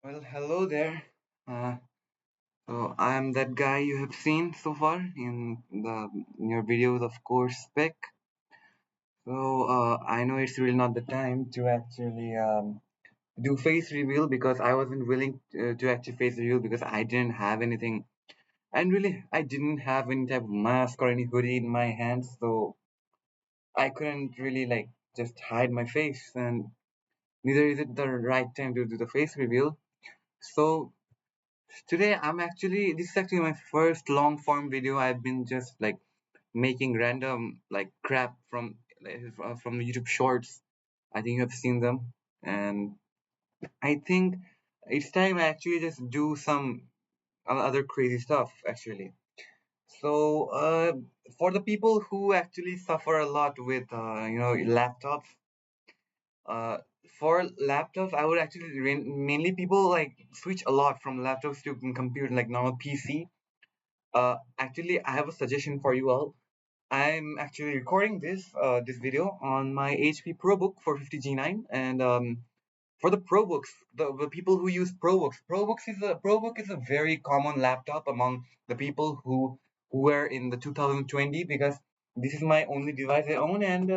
Well, hello there. Uh, so I'm that guy you have seen so far in your videos, of course, spec. So I know it's really not the time to actually do face reveal because I wasn't willing to actually face reveal because I didn't have anything, and really I didn't have any type of mask or any hoodie in my hands, so I couldn't really like just hide my face, and neither is it the right time to do the face reveal. So today this is actually my first long form video. I've been just like making random like crap from YouTube Shorts. I think you have seen them, and I think it's time I actually just do some other crazy stuff actually. So for the people who actually suffer a lot with laptops, uh, for laptops, I would actually mainly people like switch a lot from laptops to computer like normal PC. Actually, I have a suggestion for you all. I'm actually recording this video on my HP ProBook 450G9, and for the ProBooks, the people who use ProBook is a very common laptop among the people who were in the 2020 because this is my only device I own, and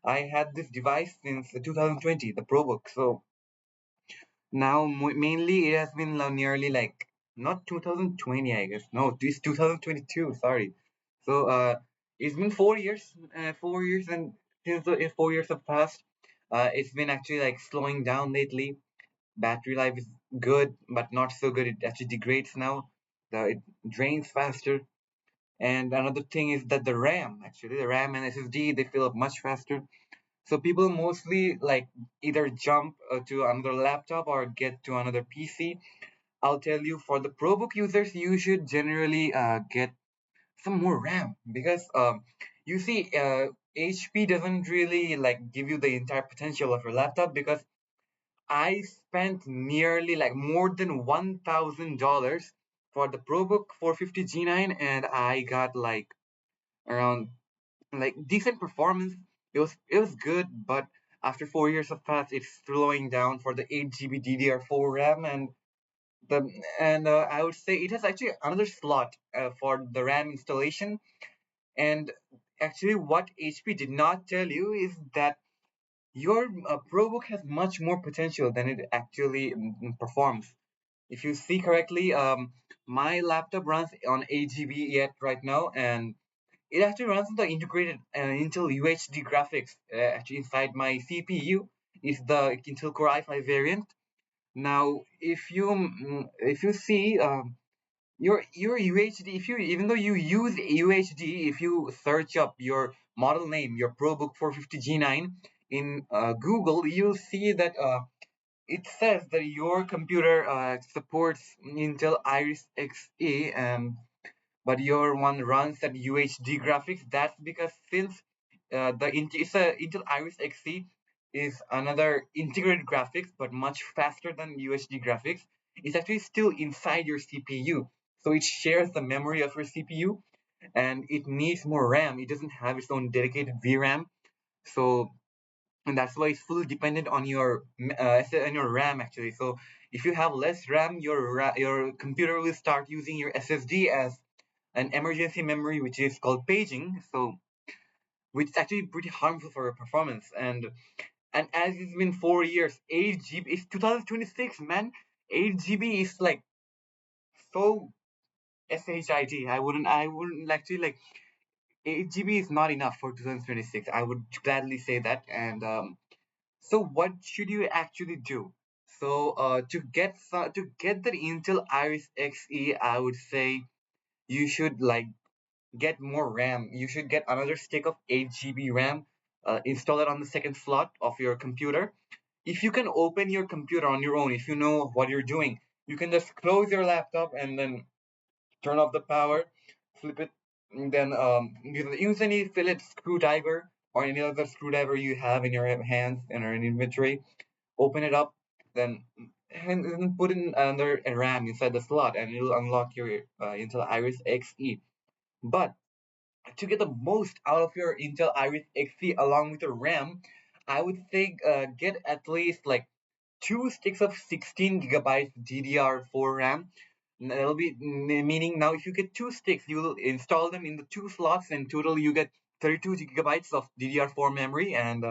I had this device since 2020, the ProBook. So now, mainly, it has been nearly like not 2020, I guess. No, this 2022. Sorry. So it's been 4 years. 4 years, and since the 4 years have passed, it's been actually like slowing down lately. Battery life is good, but not so good. It actually degrades now. It drains faster. And another thing is that the RAM and SSD, they fill up much faster. So people mostly like either jump to another laptop or get to another PC. I'll tell you, for the ProBook users, you should generally get some more RAM because you see, HP doesn't really like give you the entire potential of your laptop because I spent nearly like more than $1,000 for the ProBook 450G9, and I got like around like decent performance. It was good, but after 4 years of path, it's slowing down for the 8 GB DDR4 RAM, the and I would say it has actually another slot for the RAM installation. And actually, what HP did not tell you is that your ProBook has much more potential than it actually performs. If you see correctly, my laptop runs on 8 GB yet right now, and it actually runs on the integrated Intel UHD graphics actually inside my CPU. Is the Intel Core i5 variant. Now, if you see your UHD, if you even though you use UHD, if you search up your model name, your ProBook 450G9 in Google, you'll see that it says that your computer supports Intel Iris Xe, but your one runs at UHD graphics. That's because since Intel Iris Xe is another integrated graphics, but much faster than UHD graphics. It's actually still inside your CPU, so it shares the memory of your CPU, and it needs more RAM. It doesn't have its own dedicated VRAM, so and that's why it's fully dependent on your RAM actually. So if you have less RAM, your computer will start using your SSD as an emergency memory, which is called paging. So which is actually pretty harmful for your performance. And as it's been 4 years, 8 GB, it's 2026, man. 8 GB is like so shit. I wouldn't actually like 8 GB is not enough for 2026. I would gladly say that. And so what should you actually do? So to get the Intel Iris Xe, I would say you should like get more RAM. You should get another stick of 8 GB RAM. Install it on the second slot of your computer. If you can open your computer on your own, if you know what you're doing, you can just close your laptop and then turn off the power, flip it, and then use any Phillips screwdriver or any other screwdriver you have in your hands and or in inventory. Open it up, then and put in another RAM inside the slot, and it'll unlock your Intel Iris Xe. But to get the most out of your Intel Iris Xe along with your RAM, I would think get at least like two sticks of 16 gigabytes DDR4 RAM. That'll be meaning now if you get two sticks, you will install them in the two slots, and total you get 32 gigabytes of DDR4 memory. And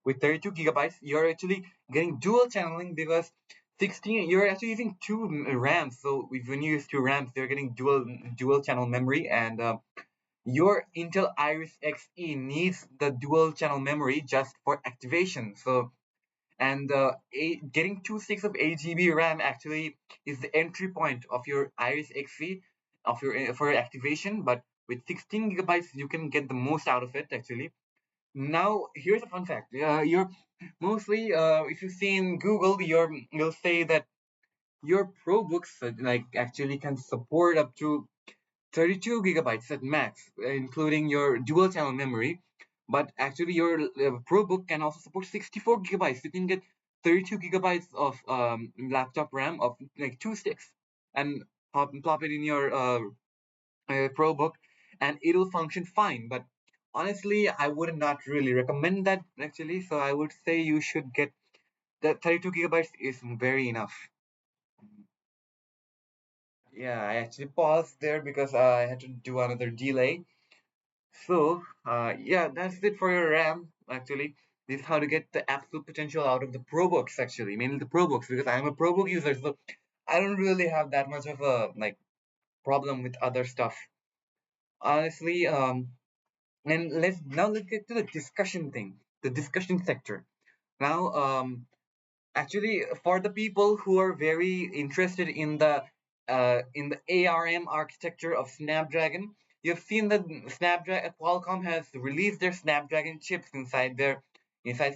with 32 gigabytes, you're actually getting dual channeling because 16 you're actually using two RAMs. So when you use two RAMs, you're getting dual channel memory, and your Intel Iris Xe needs the dual channel memory just for activation. So and getting two sticks of 8 GB RAM actually is the entry point of your Iris Xe of your for your activation. But with 16 gigabytes, you can get the most out of it actually. Now, here's a fun fact. You're mostly, if you see in Google, you'll say that your ProBooks like actually can support up to 32 gigabytes at max, including your dual channel memory. But actually, your ProBook can also support 64 gigabytes. You can get 32 gigabytes of laptop RAM of like two sticks, and plop it in your ProBook, and it'll function fine. But honestly, I would not really recommend that actually. So I would say you should get the 32 gigabytes is very enough. Yeah, I actually paused there because I had to do another delay. So, yeah, that's it for your RAM. Actually, this is how to get the absolute potential out of the ProBooks. Actually, mainly the ProBooks because I'm a ProBook user, so I don't really have that much of a like problem with other stuff. Honestly, and let's get to the discussion thing, the discussion sector. Now, actually, for the people who are very interested in the ARM architecture of Snapdragon, you've seen that Snapdragon Qualcomm has released their Snapdragon chips inside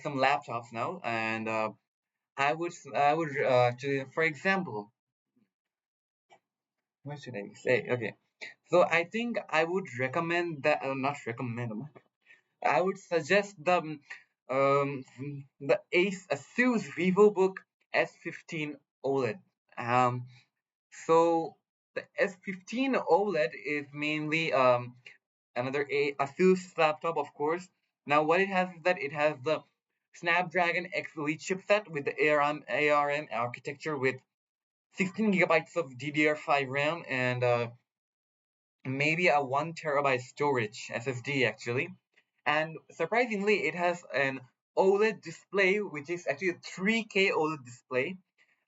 some laptops now, and I would actually, for example, what should I say? Okay, so I think I would recommend that, not recommend. I would suggest um, the Asus VivoBook S15 OLED. Um, so the S15 OLED is mainly another Asus laptop, of course. Now, what it has is that it has the Snapdragon X Elite chipset with the ARM architecture with 16 gigabytes of DDR5 RAM and maybe a 1 terabyte storage SSD actually. And surprisingly, it has an OLED display, which is actually a 3K OLED display.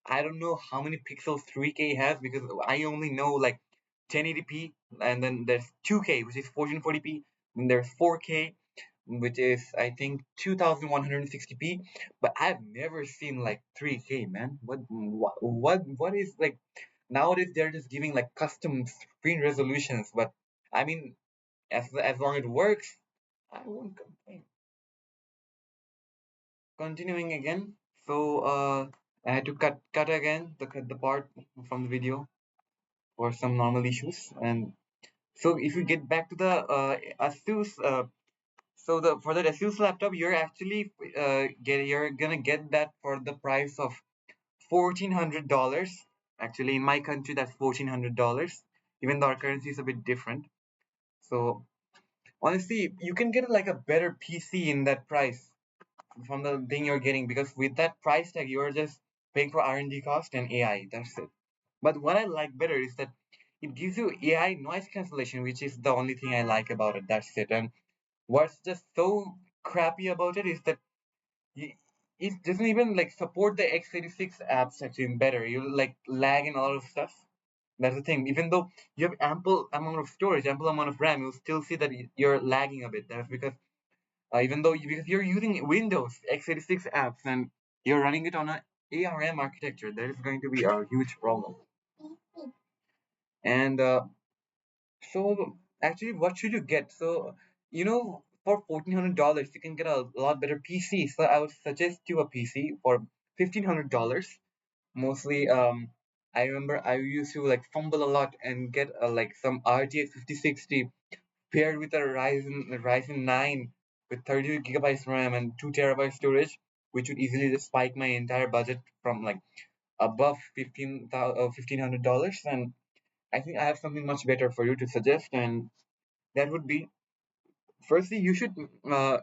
I don't know how many pixels 3K has because I only know like 1080p, and then there's 2K, which is 1440p, and there's 4K, which is I think 2160p. But I've never seen like 3K, man. What is like nowadays they're just giving like custom screen resolutions, but I mean as long as it works, I won't complain. Continuing again. So I had to cut again the part from the video for some normal issues. And so if you get back to the Asus so the for the Asus laptop, you're actually you're gonna get that for the price of $1,400. Actually, in my country, that's $1,400. Even though our currency is a bit different. So honestly, you can get like a better PC in that price from the thing you're getting because with that price tag, you're just paying for R&D cost and AI. That's it. But what I like better is that it gives you AI noise cancellation, which is the only thing I like about it. That's it. And what's just so crappy about it is that y- it doesn't even like support the x86 apps actually better. You like lag in a lot of stuff. That's the thing. Even though you have ample amount of storage, ample amount of RAM, you'll still see that you're lagging a bit. That's because even though because you're using Windows x86 apps and you're running it on a ARM architecture, that is going to be a huge problem. And so actually, what should you get? So for $1,400, you can get a lot better PC. So I would suggest you a PC for $1,500. Mostly, I remember I used to like fumble a lot and get like some RTX 5060 paired with a Ryzen 9 with 32 gigabytes RAM and 2 terabyte storage, which would easily just spike my entire budget from like above $1,500. And I think I have something much better for you to suggest, and that would be firstly you should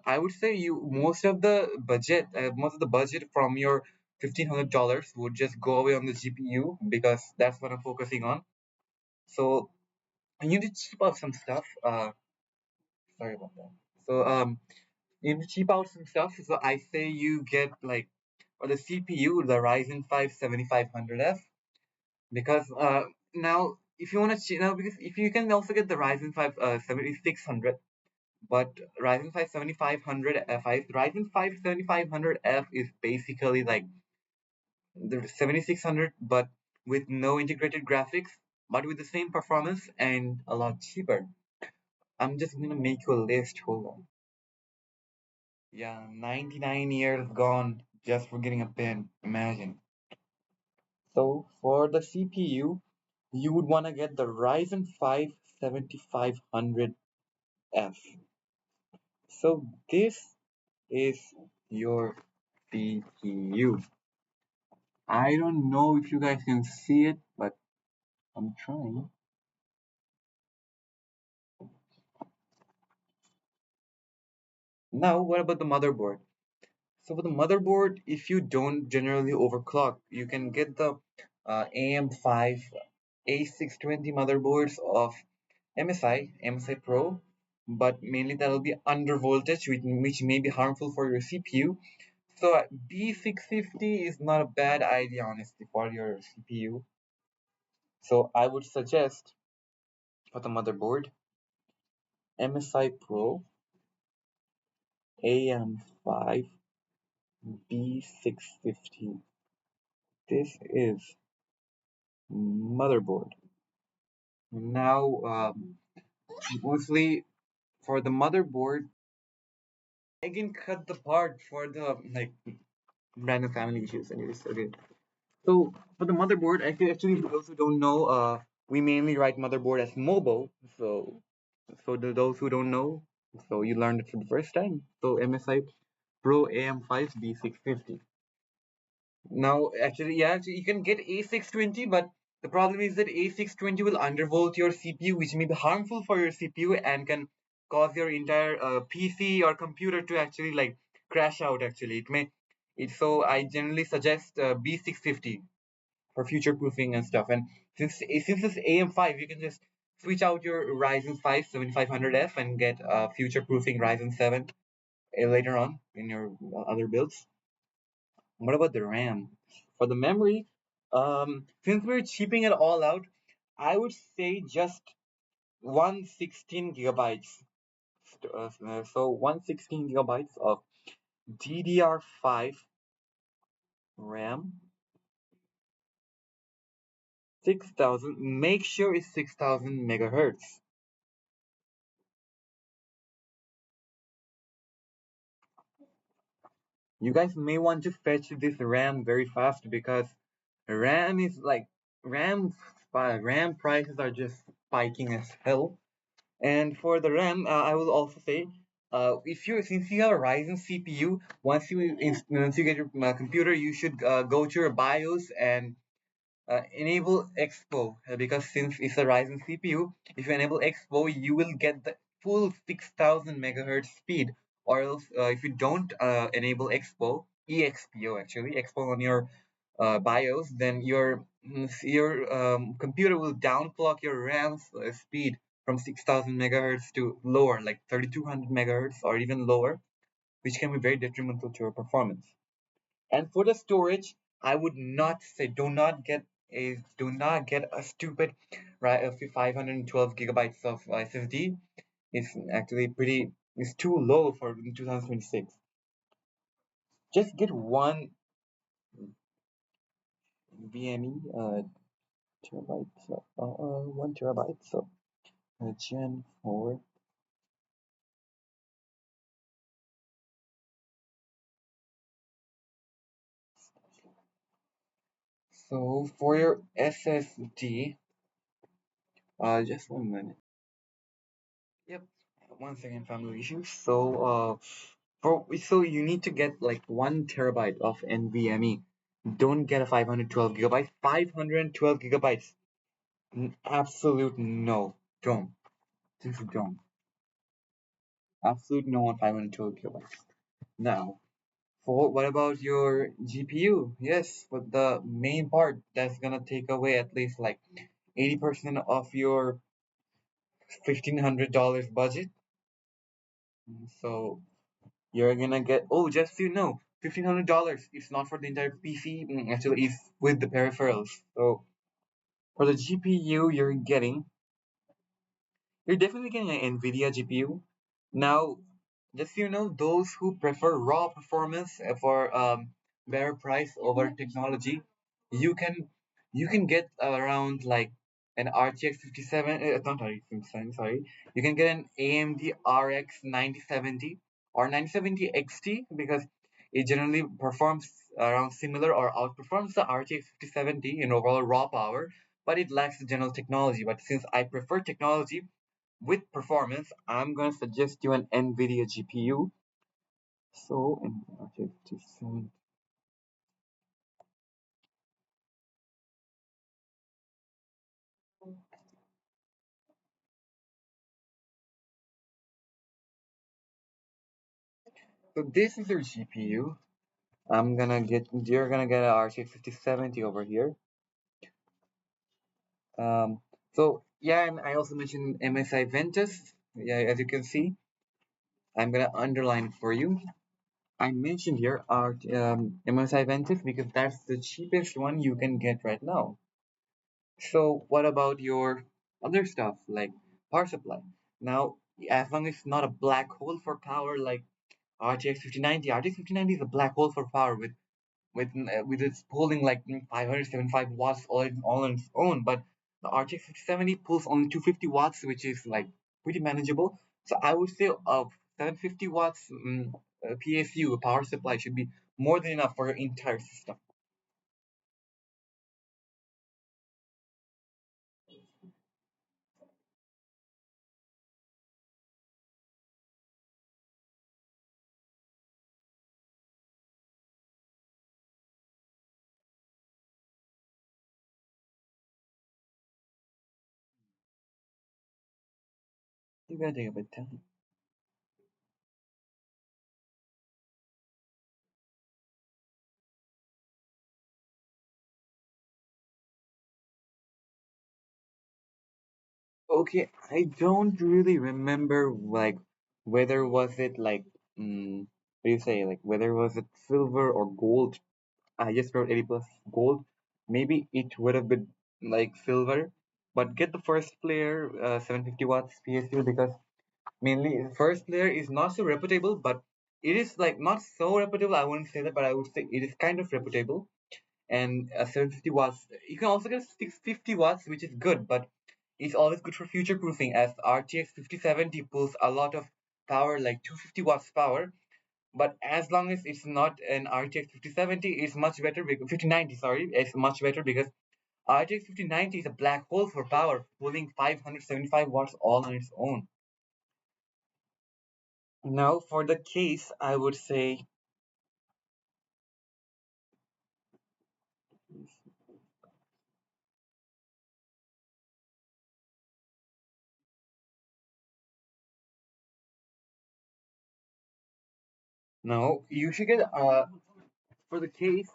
I would say you most of the budget from your $1,500 would just go away on the GPU because that's what I'm focusing on. So you need to cheap out some stuff. Sorry about that. So you need to cheap out some stuff. So I say you get like for the CPU, the Ryzen 5 7500F, because now if you want to now because if you can also get the Ryzen 5 7600, but Ryzen 5 7500F, Ryzen 5 7500F is basically like the 7600 but with no integrated graphics, but with the same performance and a lot cheaper. I'm just gonna make you a list. Hold on. Yeah, 99 years gone just for getting a pen. Imagine. So for the CPU, you would want to get the Ryzen 5 7500F. So this is your CPU. I don't know if you guys can see it, but I'm trying. Now, what about the motherboard? So for the motherboard, if you don't generally overclock, you can get the AM5 A620 motherboards of MSI Pro, but mainly that will be under voltage, which may be harmful for your CPU. So B650 is not a bad idea, honestly, for your CPU. So I would suggest for the motherboard, MSI Pro AM5 B650. This is motherboard. Now, mostly for the motherboard, I can cut the part for the like random family issues. Anyways, okay. So for the motherboard, actually, for those who don't know, we mainly write motherboard as mobile. So those who don't know, so you learned it for the first time. So MSI Pro AM5 B650. Now, actually, yeah, actually, you can get A620, but the problem is that A620 will undervolt your CPU, which may be harmful for your CPU and can cause your entire PC or computer to actually like crash out. Actually, it may. So I generally suggest B650 for future proofing and stuff. And since it's AM5, you can just switch out your Ryzen 5 7500F and get future proofing Ryzen 7 later on in your other builds. What about the RAM? For the memory, since we're cheaping it all out, I would say just 116 gigabytes. So 116 gigabytes of DDR5 RAM, 6000. Make sure it's 6000 megahertz. You guys may want to fetch this RAM very fast because RAM is like RAM RAM prices are just spiking as hell. And for the RAM, I will also say, if you since you have a Ryzen CPU, once you get your computer, you should go to your BIOS and enable Expo because since it's a Ryzen CPU, if you enable Expo, you will get the full 6000 megahertz speed. Or else, if you don't enable Expo, EXPO actually, Expo on your BIOS, then your computer will downclock your RAM's speed from 6000 megahertz to lower, like 3200 megahertz or even lower, which can be very detrimental to your performance. And for the storage, I would not say do not get a stupid right of 512 gigabytes of SSD. It's actually it's too low for 2026. Just get one VME terabyte, so 1 terabyte, so Gen 4. So for your SSD, just 1 minute. Yep. One second, family issues. So you need to get like 1 terabyte of NVMe. Don't get a 512 gigabytes. 512 gigabytes. Absolute no. Don't. Just don't. Absolute no on 512 gigabytes. Now, For what about your GPU? Yes, but the main part that's gonna take away at least like 80% of your $1,500 budget. So you're gonna get, oh, just so you know, $1,500. It's not for the entire PC. Actually, it's with the peripherals. So for the GPU, you're definitely getting an NVIDIA GPU. Now, just so you know, those who prefer raw performance for better price over technology, you can you can get around like an RTX 57, not RTX 57, sorry. You can get an AMD RX 9070 or 9070 XT because it generally performs around similar or outperforms the RTX 5070 in overall raw power, but it lacks the general technology. But since I prefer technology, with performance, I'm going to suggest you an NVIDIA GPU. So, okay, 57. So this is your GPU. You're gonna get a RTX 5070 over here. Um, so yeah, and I also mentioned MSI Ventus. Yeah, as you can see, I'm gonna underline it for you. I mentioned here our MSI Ventus because that's the cheapest one you can get right now. So what about your other stuff like power supply? Now, as long as it's not a black hole for power like RTX 5090, RTX 5090 is a black hole for power with its pulling like 575 watts all on its own, but the RTX 5070 pulls only 250 watts, which is like pretty manageable. So I would say 750 watts PSU power supply should be more than enough for your entire system. You gotta take a bit of time. Okay, I don't really remember like whether was it like what do you say, like whether was it silver or gold. I just wrote 80 plus gold. Maybe it would have been like silver, but get the first player 750 watts PSU because mainly the first player is not so reputable, but it is like not so reputable. I wouldn't say that, but I would say it is kind of reputable. And 750 watts. You can also get 650 watts, which is good, but it's always good for future proofing as RTX 5070 pulls a lot of power, like 250 watts power. But as long as it's not an RTX 5070, it's much better. 5090, sorry, it's much better because RTX 5090 is a black hole for power, pulling 575 watts all on its own. Now, for the case, I would say no. You should get for the case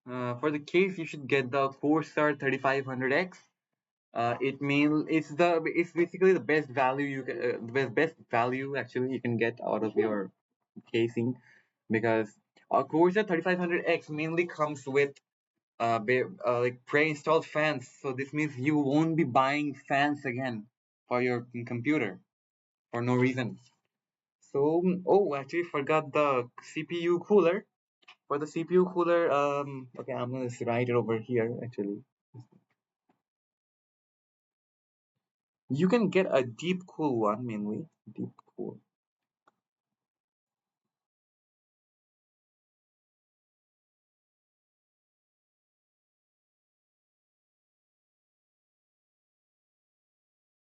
for the case, you should get the Corsair 3500X. It's basically the best value you can the best value actually you can get out of your casing because a Corsair 3500X mainly comes with like pre-installed fans. So this means you won't be buying fans again for your computer for no reason. So oh, actually forgot the CPU cooler. For the CPU cooler, okay, I'm gonna just write it over here actually. You can get a deep cool one mainly. Deep cool.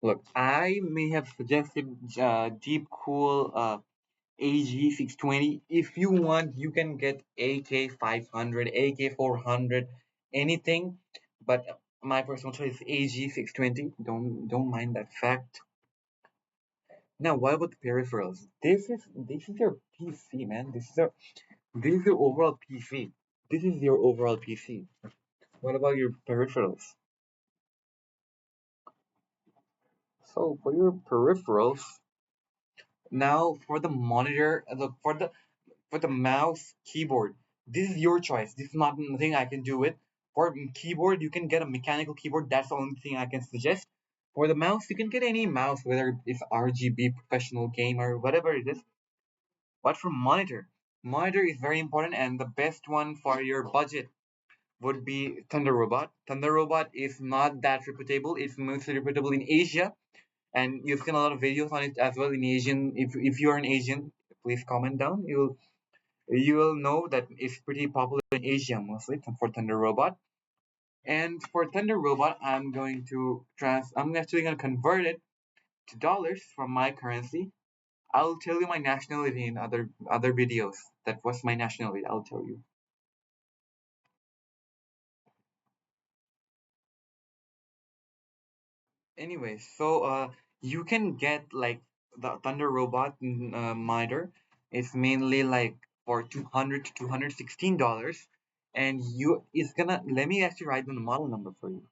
Look, I may have suggested deep cool AG620. If you want, you can get AK500, AK400, anything. But my personal choice is AG620. Don't mind that fact. Now, what about the peripherals? This is your PC, man. This is your overall PC. This is your overall PC. What about your peripherals? So for your peripherals, now for the monitor, for the mouse, keyboard. This is your choice. This is not nothing I can do with. For keyboard, you can get a mechanical keyboard. That's the only thing I can suggest. For the mouse, you can get any mouse, whether it's RGB, professional gamer, whatever it is. But for monitor is very important, and the best one for your budget would be Thunder Robot. Thunder Robot is not that reputable. It's mostly reputable in Asia, and you've seen a lot of videos on it as well in Asian. If you are an Asian, please comment down. You will know that it's pretty popular in Asia mostly for Thunder Robot. And for Thunder Robot, I'm actually gonna convert it to dollars from my currency. I'll tell you my nationality in other videos. That was my nationality. I'll tell you. Anyway, so you can get like the Thunder Robot miter. It's mainly like for 200 to $216, and you it's gonna let me actually write down the model number for you.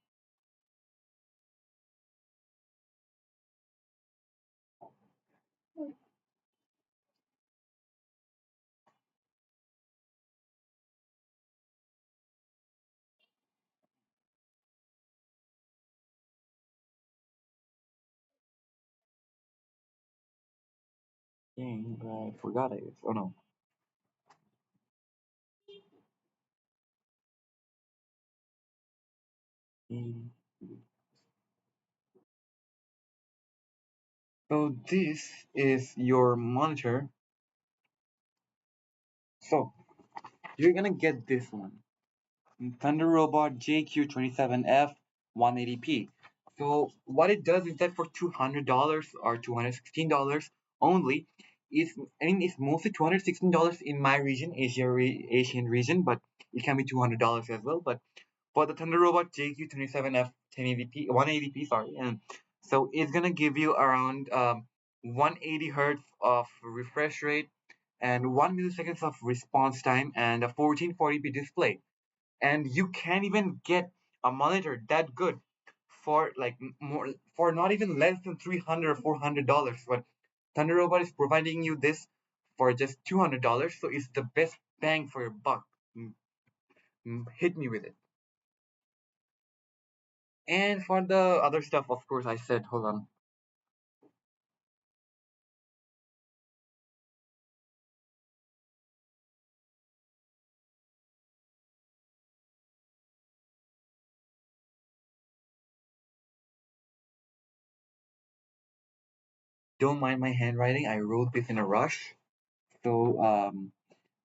Dang, I forgot it. Oh no. Mm. So this is your monitor. So you're gonna get this one. Thunder Robot JQ27F 180p. So what it does is that for $200 or $216 only, it's mostly $216 in my region, Asian region, but it can be $200 as well. But for the Thunder Robot JQ27F 1080p 180p, sorry, and so it's gonna give you around 180 hertz of refresh rate and 1 milliseconds of response time and a 1440p display, and you can't even get a monitor that good for like more for not even less than 300 or $400. But Thunder Robot is providing you this for just $200, so it's the best bang for your buck. Hit me with it. And for the other stuff, of course, I said, hold on, don't mind my handwriting. I wrote this in a rush. So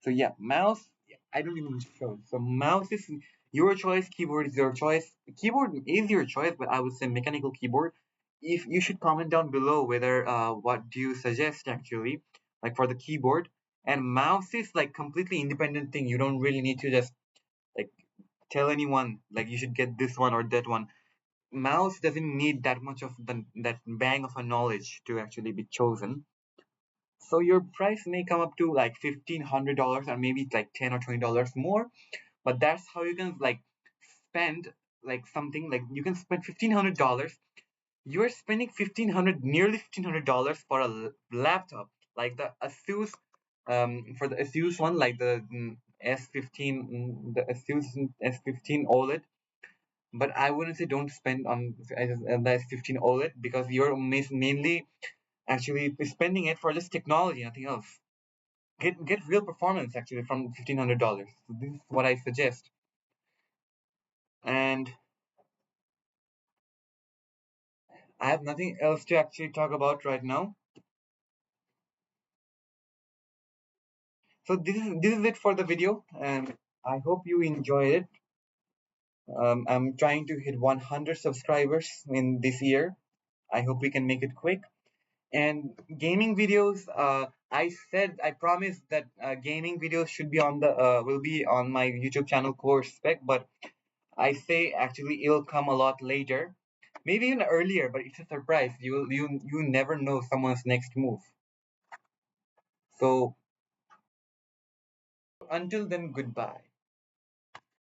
yeah, mouse. I don't even show. So mouse is your choice. Keyboard is your choice. Keyboard is your choice, but I would say mechanical keyboard. If you should comment down below whether what do you suggest actually, like for the keyboard, and mouse is like completely independent thing. You don't really need to just like tell anyone like you should get this one or that one. Mouse doesn't need that much of that bang of a knowledge to actually be chosen. So your price may come up to like $1,500 or maybe like $10 or $20 more, but that's how you can like spend like something like you can spend $1,500. You are spending 1,500, nearly $1,500 for a laptop like the Asus, for the Asus one, like the S15, the Asus S15 OLED. But I wouldn't say don't spend on the S15 OLED because you're mainly actually spending it for just technology, nothing else. Get real performance actually from $1,500. So this is what I suggest. And I have nothing else to actually talk about right now. So this is it for the video, and I hope you enjoyed it. I'm trying to hit 100 subscribers in this year. I hope we can make it quick. And gaming videos, I promised that gaming videos should be on the will be on my YouTube channel Core Spec, but I say actually it'll come a lot later. Maybe even earlier, but it's a surprise. You never know someone's next move. So until then, goodbye.